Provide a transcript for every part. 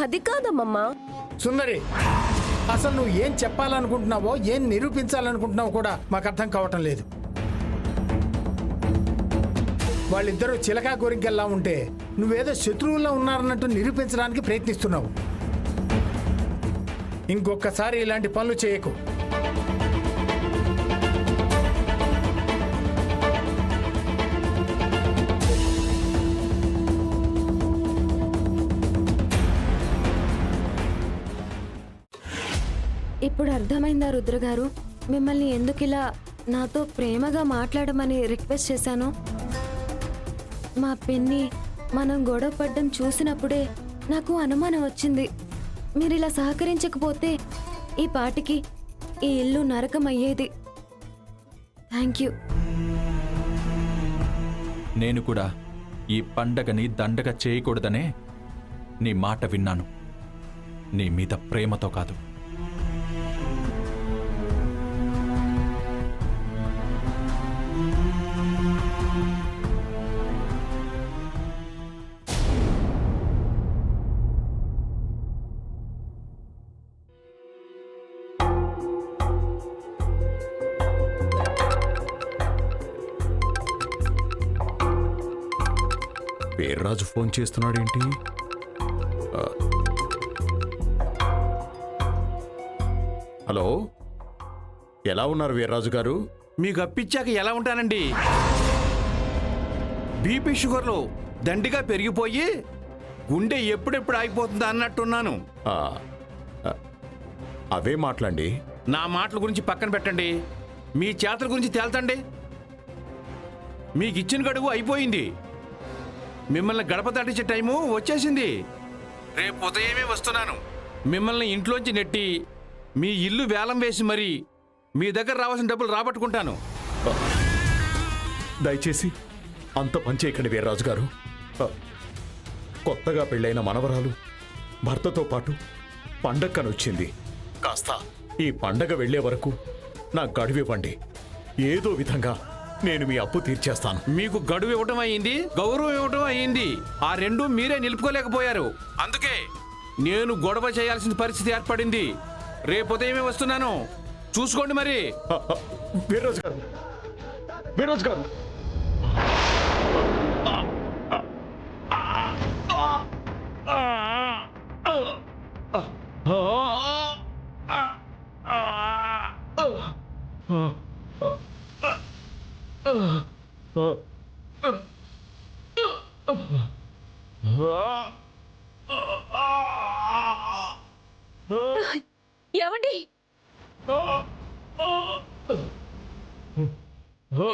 అది కాదమ్మమ్మా. సుందరి, అసలు నువ్వు ఏం చెప్పాలనుకుంటున్నావో ఏం నిరూపించాలనుకుంటున్నావో కూడా మాకు అర్థం కావటం లేదు. వాళ్ళిద్దరూ చిలకా గోరింకెల్లా ఉంటే నువ్వేదో శత్రువుల్లో ఉన్నారన్నట్టు నిరూపించడానికి ప్రయత్నిస్తున్నావు. ఇంకొకసారి ఇలాంటి పనులు చేయకు. ఇప్పుడు అర్థమైందా రుద్రగారు, మిమ్మల్ని ఎందుకిలా నాతో ప్రేమగా మాట్లాడమని రిక్వెస్ట్ చేశాను? మా పిన్ని మనం గొడవ పడ్డం చూసినప్పుడే నాకు అనుమానం వచ్చింది. మీరిలా సహకరించకపోతే ఈ పాటికి ఈ ఇల్లు నరకం అయ్యేది. Thank you. నేను కూడా ఈ పండగని దండగ చేయకూడదనే నీ మాట విన్నాను, నీ మీద ప్రేమతో కాదు. వీర్రాజు ఫోన్ చేస్తున్నాడేంటి? హలో, ఎలా ఉన్నారు వీర్రాజు గారు? మీకు అప్పిచ్చాక ఎలా ఉంటానండి? బీపీ షుగర్లు దండిగా పెరిగిపోయి గుండె ఎప్పుడెప్పుడు ఆగిపోతుందా అన్నట్టున్నాను. ఆ, అవే మాట్లాడండి. నా మాటల గురించి పక్కన పెట్టండి, మీ చేతల గురించి తేల్తండి. మీకు ఇచ్చిన గడువు అయిపోయింది. మిమ్మల్ని గడప దాటించే టైము వచ్చేసింది. రేపు ఉదయమే వస్తున్నాను. మిమ్మల్ని ఇంట్లోంచి నెట్టి మీ ఇల్లు వేలం వేసి మరీ మీ దగ్గర రావాల్సిన డబ్బులు రాబట్టుకుంటాను. దయచేసి అంత పంచేయకండి వీర్రాజు గారు. కొత్తగా పెళ్ళైన మనవరాలు భర్తతో పాటు పండక్కనొచ్చింది. కాస్త ఈ పండగ వెళ్లే వరకు నా గడువివ్వండి. ఏదో విధంగా నేను మీ అప్పు తీర్చేస్తాను. మీకు గడువు ఇవ్వటం అయ్యింది, గౌరవం ఇవ్వటం అయ్యింది. ఆ రెండూ మీరే నిలుపుకోలేకపోయారు. అందుకే నేను గొడవ చేయాల్సిన పరిస్థితి ఏర్పడింది. రేపు ఉదయమే వస్తున్నాను, చూసుకోండి మరి. వీర్రాజు గారు, వీర్రాజు గారు, ఏమండి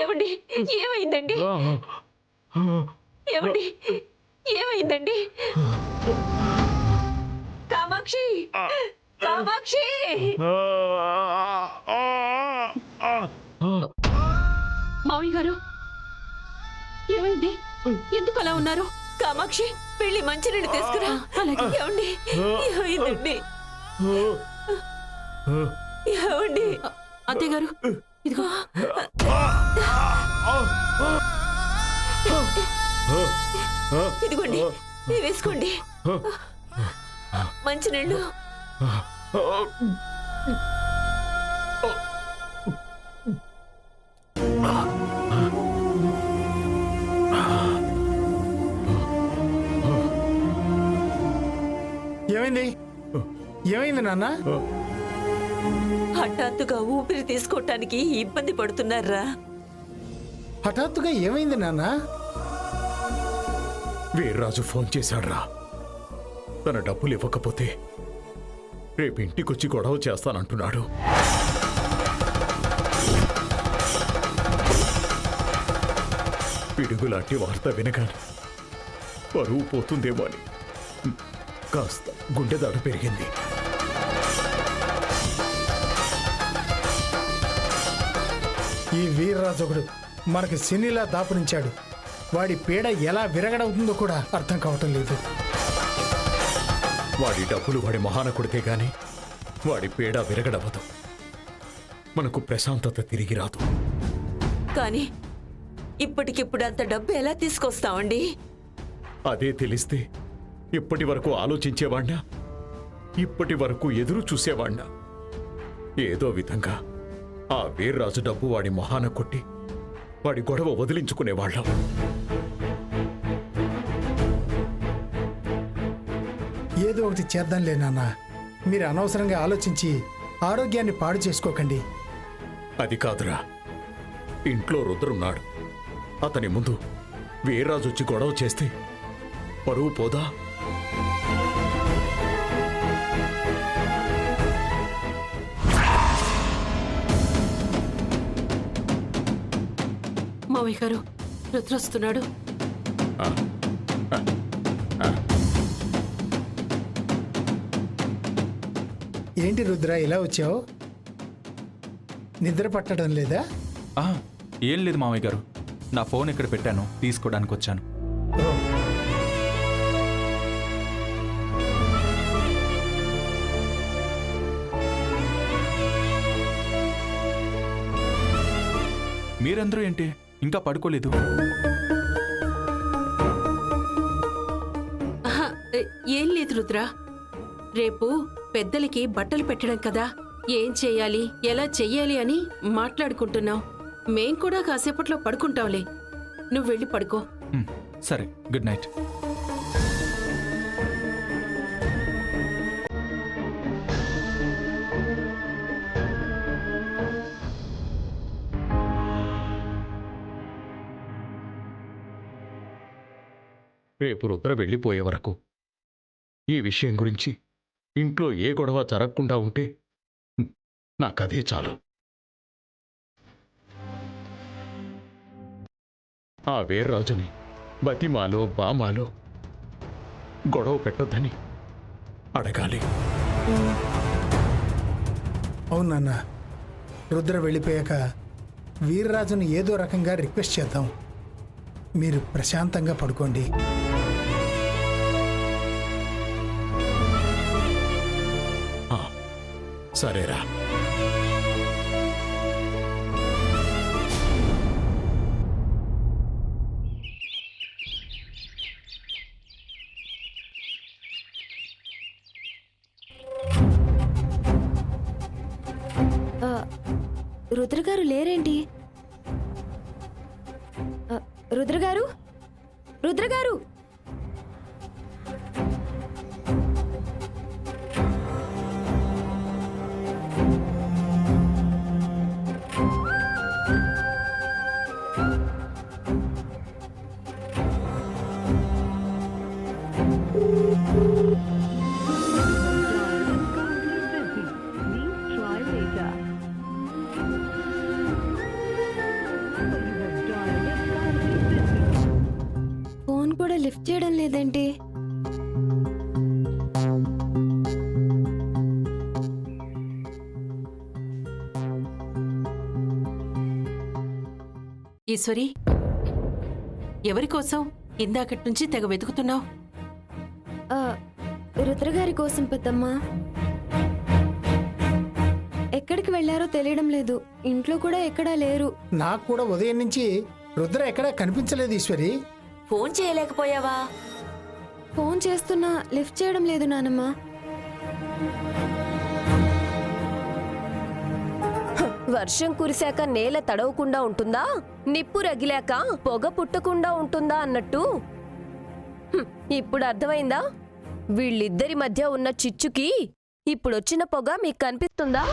ఏమండి ఏమైందండి? ఏమండి ఏమైందండి? కామాక్షి, కామాక్షి! మావయ్య గారు ఏమైంది? ఎందుకు అలా ఉన్నారు? కామాక్షి, వెళ్ళి మంచినీళ్ళు తీసుకురా. ఏమండి ఏమైందండి? ఏమండి? అత్తయ్య గారు, ఇదిగో. ఇదిగోండి, ఇది వేసుకోండి. మంచినీళ్ళు. ఏమైంది? ఏమైంది నాన్న? హఠాత్తుగా ఊపిరి తీసుకోవటానికి ఇబ్బంది పడుతున్నారా? హఠాత్తుగా ఏమైంది నాన్న? వీర్రాజు ఫోన్ చేశాడ్రా. తన డబ్బులు ఇవ్వకపోతే రేపు ఇంటికొచ్చి గొడవ చేస్తానంటున్నాడు. పిడుగులాంటి వార్త వినగానే పరువు పోతుందేమో అని కాస్త గుండె దాట పెరిగింది. ఈ వీర్రాజొకడు మనకి శనిలా దాపురించాడు. వాడి పీడ ఎలా విరగడవుతుందో కూడా అర్థం కావటం లేదు. వాడి డబ్బులు వాడి మొహాన కొడితే గాని వాడి పీడ విరగడవదు. మనకు ప్రశాంతత తిరిగి రాదు. కానీ ఇప్పటికిప్పుడు అంత డబ్బు ఎలా తీసుకొస్తామండి? అదే తెలిస్తే ఇప్పటి వరకు ఆలోచించేవాణ్ణా, ఇప్పటి వరకు ఎదురు చూసేవాణ్ణా? ఏదో విధంగా ఆ వీర్రాజు డబ్బు వాడి మొహాన కొట్టి వాడి గొడవ వదిలించుకునేవాళ్ళం. ఏదో ఒకటి చేద్దాంలే నాన్న. మీరు అనవసరంగా ఆలోచించి ఆరోగ్యాన్ని పాడు చేసుకోకండి. అది కాదురా, ఇంట్లో రుద్రున్నాడు. అతని ముందు వీర్రాజు వచ్చి గొడవ చేస్తే పరువు పోదా? మావయ్య గారు, రుద్రొస్తున్నాడు. ఏంటి రుద్ర ఇలా వచ్చావు? నిద్ర పట్టడం లేదా? ఆ, ఏం లేదు మామయ్య గారు, నా ఫోన్ ఎక్కడ పెట్టాను తీసుకోవడానికి వచ్చాను. ఓ, మీరందరూ ఏంటి ఇంకా పడుకోలేదు? ఆహా, ఏం లేదు రుద్ర. రేపు పెద్దలకి బట్టలు పెట్టడం కదా, ఏం చెయ్యాలి ఎలా చెయ్యాలి అని మాట్లాడుకుంటున్నాం. మేం కూడా కాసేపట్లో పడుకుంటాంలే, నువ్వు వెళ్ళి పడుకో. హ్మ్, సరే, గుడ్ నైట్. రేపు రుద్ర వెళ్ళిపోయే వరకు ఈ విషయం గురించి ఇంట్లో ఏ గొడవ జరగకుండా ఉంటే నాకదే చాలు. ఆ వీర్రాజుని బతిమాలో బామాలో గొడవ పెట్టొద్దని అడగాలి. అవును నాన్న. రుద్ర వెళ్ళిపోయాక వీర్రాజును ఏదో రకంగా రిక్వెస్ట్ చేద్దాం. మీరు ప్రశాంతంగా పడుకోండి. సరేరా. రుద్రగారు లేరేంటి? రుద్రగారు, రుద్రగారు! ఫోన్ కూడా లిఫ్ట్ చేయడం లేదేంటి? ఈశ్వరి, ఎవరి కోసం ఇందాకటి నుంచి తెగ వెతుకుతున్నావు? రుద్రగారి కోసం పెద్దమ్మా. ఎక్కడికి వెళ్ళారో తెలియడం లేదు, ఇంట్లో కూడా ఎక్కడా లేరు. నాకు కూడా ఉదయం నుంచి రుద్ర ఎక్కడా కనిపించలేదు ఈశ్వరి. ఫోన్ చేయలేకపోయావా? ఫోన్ చేస్తున్నా లిఫ్ట్ చేయడం లేదు నానమ్మ. వర్షం కురిశాక నేల తడవకుండా ఉంటుందా, నిప్పు రగిలాక పొగ పుట్టకుండా ఉంటుందా అన్నట్టు ఇప్పుడు అర్థమైందా? వీళ్ళిద్దరి మధ్య ఉన్న చిచ్చుకి ఇప్పుడొచ్చిన పొగ మీకు కనిపిస్తుందా?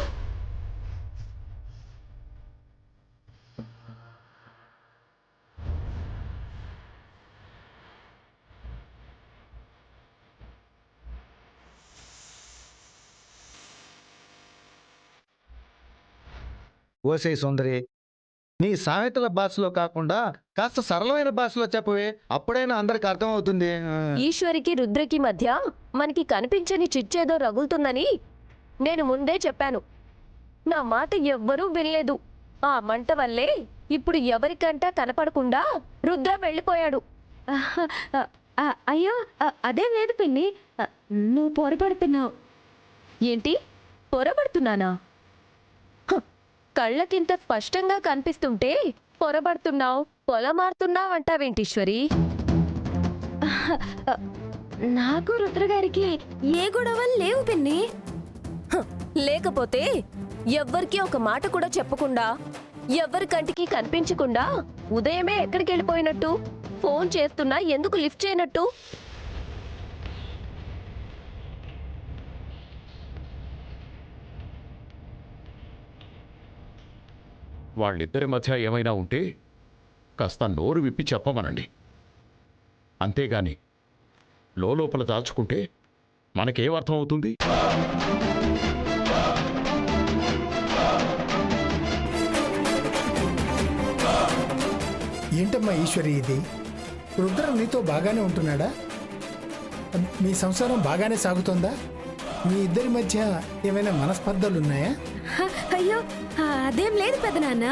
ఓసే సుందరి, నీ సామెతల భాషలో కాకుండా కాస్త సరళమైన భాషలో చెప్పవే, అప్పుడైనా అందరికి అర్థమవుతుంది. ఈశ్వరికి రుద్రకి మధ్య మనకి కనిపించని చిచ్చేదో రగులుతుందని నేను ముందే చెప్పాను. నా మాట ఎవ్వరూ వినలేదు. ఆ మంట వల్లే ఇప్పుడు ఎవరికంటా కనపడకుండా రుద్ర వెళ్ళిపోయాడు. అయ్యో, అదే లేదు పిన్ని, నువ్వు పొరపడుతున్నావు. ఏంటి పొరబడుతున్నానా? కళ్ళకింత స్పష్టంగా కనిపిస్తుంటే పొరబడుతున్నావు, పొలమారుతున్నావంటావేంటీశ్వరి? నాకు రుద్రగారికి ఏ గొడవలు లేవు పిన్ని. లేకపోతే ఎవ్వరికి ఒక మాట కూడా చెప్పకుండా ఎవ్వరి కంటికి కనిపించకుండా ఉదయమే ఎక్కడికి వెళ్ళిపోయినట్టు? ఫోన్ చేస్తున్నా ఎందుకు లిఫ్ట్ చేయనట్టు? వాళ్ళిద్దరి మధ్య ఏమైనా ఉంటే కాస్త నోరు విప్పి చెప్పమనండి. అంతేగాని లోపల దాచుకుంటే మనకేం అర్థం అవుతుంది? ఏంటమ్మా ఈశ్వరి ఇది? రుద్ర నీతో బాగానే ఉంటున్నాడా? మీ సంసారం బాగానే సాగుతోందా? మీ ఇద్దరి మధ్య ఏమైనా మనస్పర్ధలు ఉన్నాయా? అయ్యో అదేం లేదు పెదనాన్న.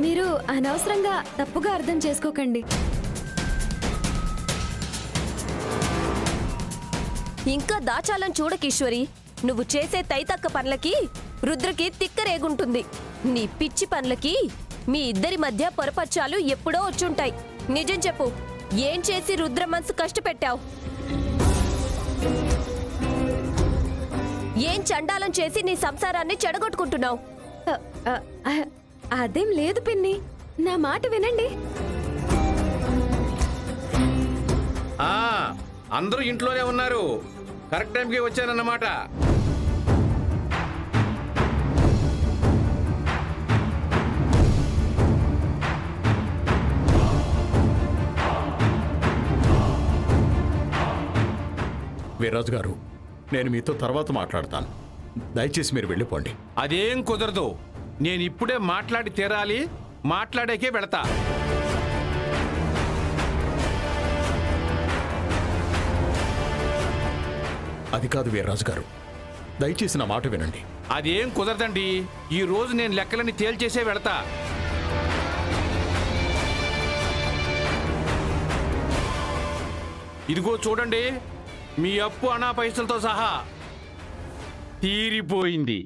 మీరు అనవసరంగా తప్పుగా అర్థం చేసుకోకండి. ఇంకా దాచాలని చూడకిశ్వరి. నువ్వు చేసే తైతక్క పనులకి రుద్రకి తిక్కరేగుంటుంది. నీ పిచ్చి పనులకి మీ ఇద్దరి మధ్య పొరపచ్చాలు ఎప్పుడో వచ్చుంటాయి. నిజం చెప్పు, ఏం చేసి రుద్ర మనసు కష్టపెట్టావు? ఏం చండాలం చేసి నీ సంసారాన్ని చెడగొట్టుకుంటున్నావు? అ, అ, అ, అదేం లేదు పిన్ని, నా మాట వినండి. అందరూ ఇంట్లోనే ఉన్నారు. కరెక్ట్ టైంకి వచ్చానన్నమాట. వీర్రాజు గారు, నేను మీతో తర్వాత మాట్లాడతాను. దయచేసి మీరు వెళ్ళిపోండి. అదేం కుదరదు. నేను ఇప్పుడే మాట్లాడి తీరాలి. మాట్లాడాకే వెళతా. అది కాదు వీర్రాజు గారు, దయచేసి నా మాట వినండి. అదేం కుదరదండి. ఈ రోజు నేను లెక్కలని తేల్చేసే వెళతా. ఇదిగో చూడండి, మీ అప్పు అనా పైసలతో సహా తీరిపోయింది.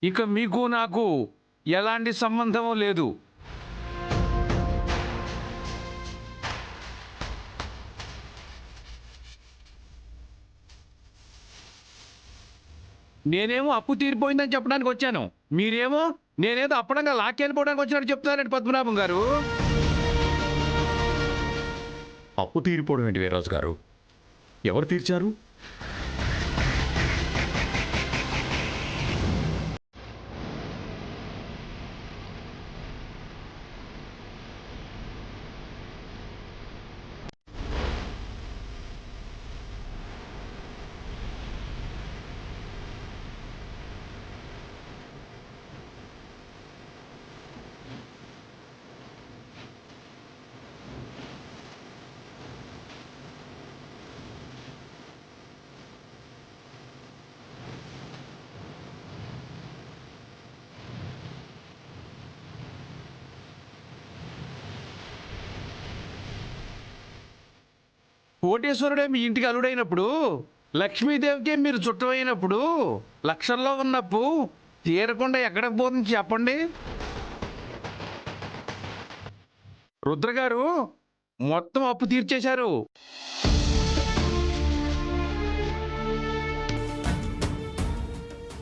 ఇక మీకు నాకు ఎలాంటి సంబంధము లేదు. నేనేమో అప్పు తీరిపోయిందని చెప్పడానికి వచ్చాను. మీరేమో నేనేదో అప్పడంగా లాక్కెళ్ళిపోవడానికి వచ్చినట్టు చెప్తున్నారండి పద్మనాభం గారు. అప్పు తీరిపోవడం ఏంటి వీర్రాజు గారు? ఎవరు తీర్చారు? కోటేశ్వరుడే మీ ఇంటికి అల్లుడైనప్పుడు, లక్ష్మీదేవికే మీరు చుట్టమైనప్పుడు, లక్షల్లో ఉన్నప్పు తీరకుండా ఎక్కడికి పోతుంది చెప్పండి. రుద్రగారు మొత్తం అప్పు తీర్చేశారు.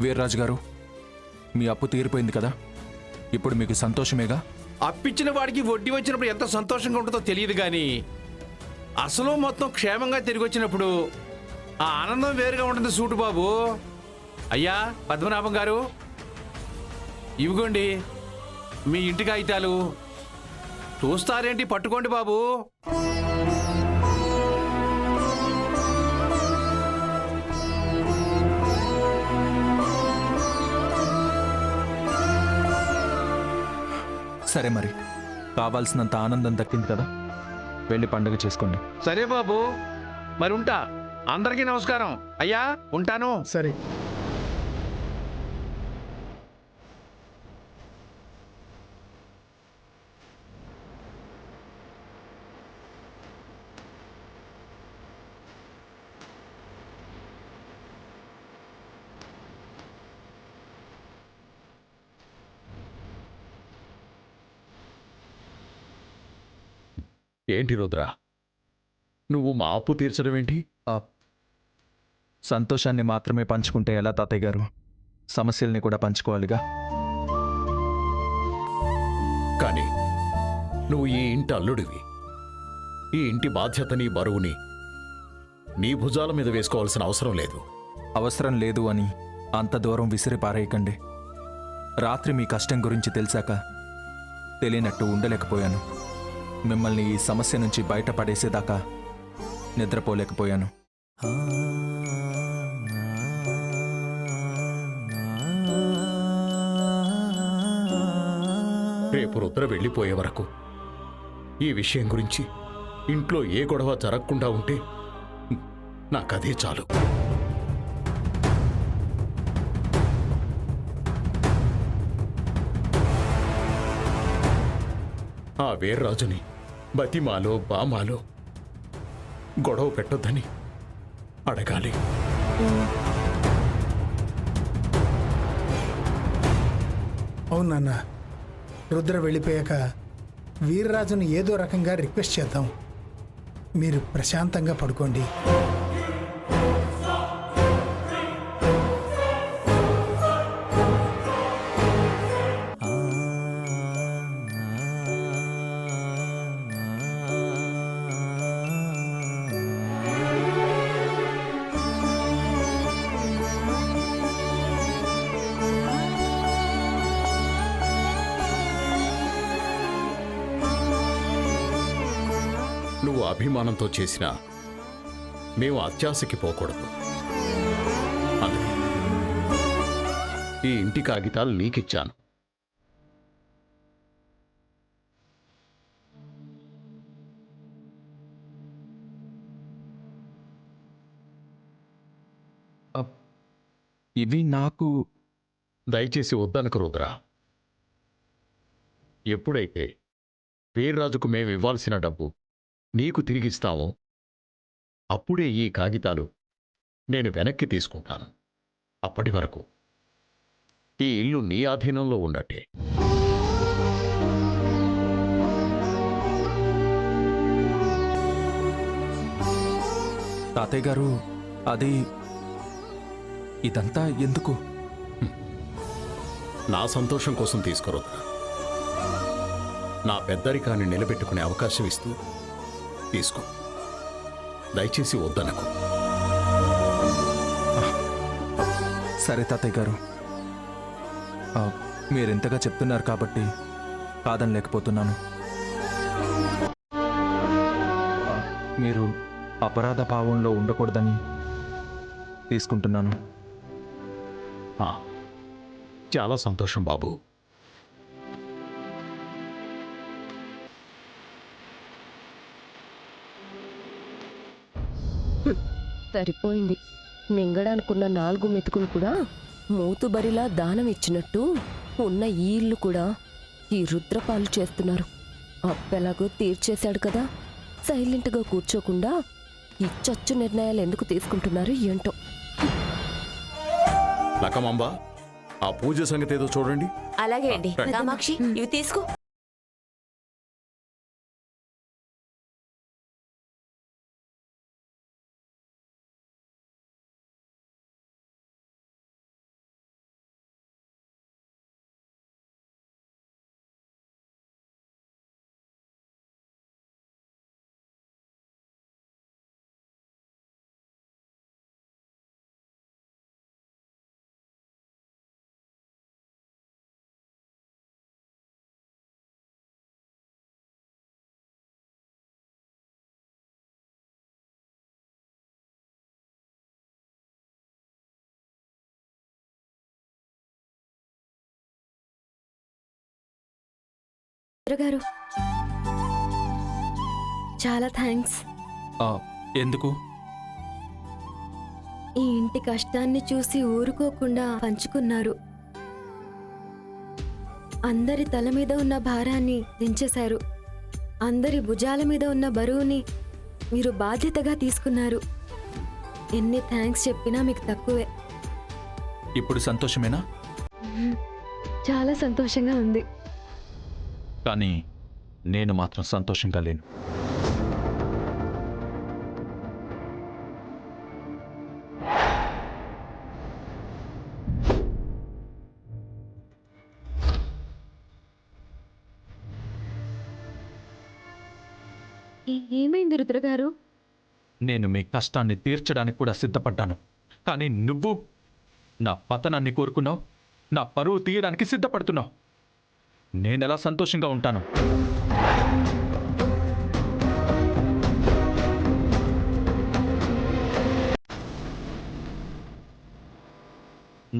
వీర్రాజు గారు, మీ అప్పు తీరిపోయింది కదా? ఇప్పుడు మీకు సంతోషమేగా? అప్పిచ్చిన వాడికి వడ్డీ వచ్చినప్పుడు ఎంత సంతోషంగా ఉంటుందో తెలియదు కానీ అసలు మొత్తం క్షేమంగా తిరిగి వచ్చినప్పుడు ఆ ఆనందం వేరుగా ఉంటుంది సూటు బాబు. అయ్యా పద్మనాభం గారు, ఇవిగోండి మీ ఇంటి కాగితాలు. చూస్తారేంటి, పట్టుకోండి బాబు. సరే మరి, కావాల్సినంత ఆనందం దక్కింది కదా, వెళ్ళి పండుగ చేసుకోండి. సరే బాబు, మరి ఉంటా. అందరికీ నమస్కారం. అయ్యా ఉంటాను. సరే. ఏంటి రుద్ర, నువ్వు మా అప్పు తీర్చడం ఏంటి? సంతోషాన్ని మాత్రమే పంచుకుంటే ఎలా తాతయ్య గారు? సమస్యల్ని కూడా పంచుకోవాలిగా. కానీ నువ్వు ఈ ఇంటి అల్లుడివి. ఈ ఇంటి బాధ్యతని, బరువుని నీ భుజాల మీద వేసుకోవాల్సిన అవసరం లేదు. అవసరం లేదు అని అంత దూరం విసిరి పారేయకండి. రాత్రి మీ కష్టం గురించి తెలిసాక తెలియనట్టు ఉండలేకపోయాను. మిమ్మల్ని ఈ సమస్య నుంచి బయటపడేసేదాకా నిద్రపోలేకపోయాను. రేపు రుద్ర వెళ్ళిపోయే వరకు ఈ విషయం గురించి ఇంట్లో ఏ గొడవ జరగకుండా ఉంటే నాకదే చాలు. ఆ వీర్రాజుని బతిమాలో బామాలో గొడవ పెట్టొద్దని అడగాలి. అవును నాన్న, రుద్ర వెళ్ళిపోయాక వీర్రాజును ఏదో రకంగా రిక్వెస్ట్ చేద్దాం. మీరు ప్రశాంతంగా పడుకోండి. నువ్వు అభిమానంతో చేసినా మేము అత్యాశకి పోకూడదు. అందుకే ఈ ఇంటి కాగితాలు నీకిచ్చాను. ఇవి నాకు దయచేసి వద్దనకు రుద్ర. ఎప్పుడైతే వీర్రాజుకు మేము ఇవ్వాల్సిన డబ్బు నీకు తిరిగిస్తామో అప్పుడే ఈ కాగితాలు నేను వెనక్కి తీసుకుంటాను. అప్పటి వరకు ఈ ఇల్లు నీ ఆధీనంలో ఉన్నట్టే. తాతయ్య గారు, అది ఇదంతా ఎందుకు? నా సంతోషం కోసం తీసుకోరుద్రా. నా పెద్దరికాన్ని నిలబెట్టుకునే అవకాశం ఇస్తూ తీసుకో. దయచేసి వద్దనకు. సరే తాతయ్య గారు, మీరింతగా చెప్తున్నారు కాబట్టి కాదనలేకపోతున్నాను. మీరు అపరాధ భావంలో ఉండకూడదని తీసుకుంటున్నాను. చాలా సంతోషం బాబు. సరిపోయింది. మింగడానుకున్న 4 మెతుకులు కూడా మూతుబరిలా దానం ఇచ్చినట్టు ఉన్న ఈ ఇల్లు కూడా ఈ రుద్రపాలు చేస్తున్నారు. అప్పెలాగో తీర్చేశాడు కదా, సైలెంట్గా కూర్చోకుండా ఈ చచ్చు నిర్ణయాలు ఎందుకు తీసుకుంటున్నారు ఏంటో. లక్కమాంబ, ఆ పూజ సంగతి ఏదో చూడండి. అలాగే అండి. రండి. కామాక్షి, ఇవి తీసుకో. గారు, చాలా థ్యాంక్స్. ఎందుకు? ఈ ఇంటి కష్టాన్ని చూసి ఊరుకోకుండా పంచుకున్నారు. అందరి తల మీద ఉన్న భారాన్ని దించేశారు. అందరి భుజాల మీద ఉన్న బరువుని మీరు బాధ్యతగా తీసుకున్నారు. ఎన్ని థ్యాంక్స్ చెప్పినా మీకు తక్కువే. ఇప్పుడు సంతోషమేనా? చాలా సంతోషంగా ఉంది. కానీ నేను మాత్రం సంతోషంగా లేను. ఏమైంది రుద్రగారు? నేను మీ కష్టాన్ని తీర్చడానికి కూడా సిద్ధపడ్డాను, కానీ నువ్వు నా పతనాన్ని కోరుకున్నావు, నా పరువు తీయడానికి సిద్ధపడుతున్నావు. నేనెలా సంతోషంగా ఉంటాను?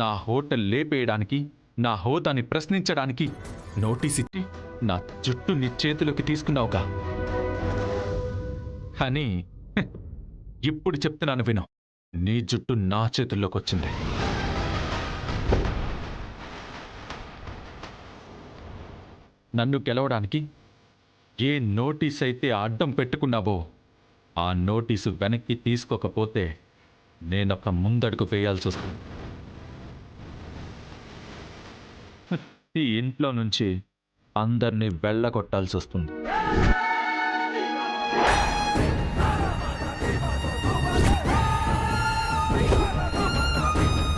నా హోటల్ లేపేయడానికి, నా హోదాని ప్రశ్నించడానికి నోటీస్ ఇచ్చి నా జుట్టు నీ చేతిలోకి తీసుకున్నావుగా. కానీ ఇప్పుడు చెప్తున్నాను విను, నీ జుట్టు నా చేతుల్లోకి వచ్చింది. నన్ను గెలవడానికి ఏ నోటీస్ అయితే అడ్డం పెట్టుకున్నావో ఆ నోటీసు వెనక్కి తీసుకోకపోతే నేనొక ముందడుగు వేయాల్సి వస్తుంది. ఈ ఇంట్లో నుంచి అందరినీ వెళ్ళగొట్టాల్సి వస్తుంది.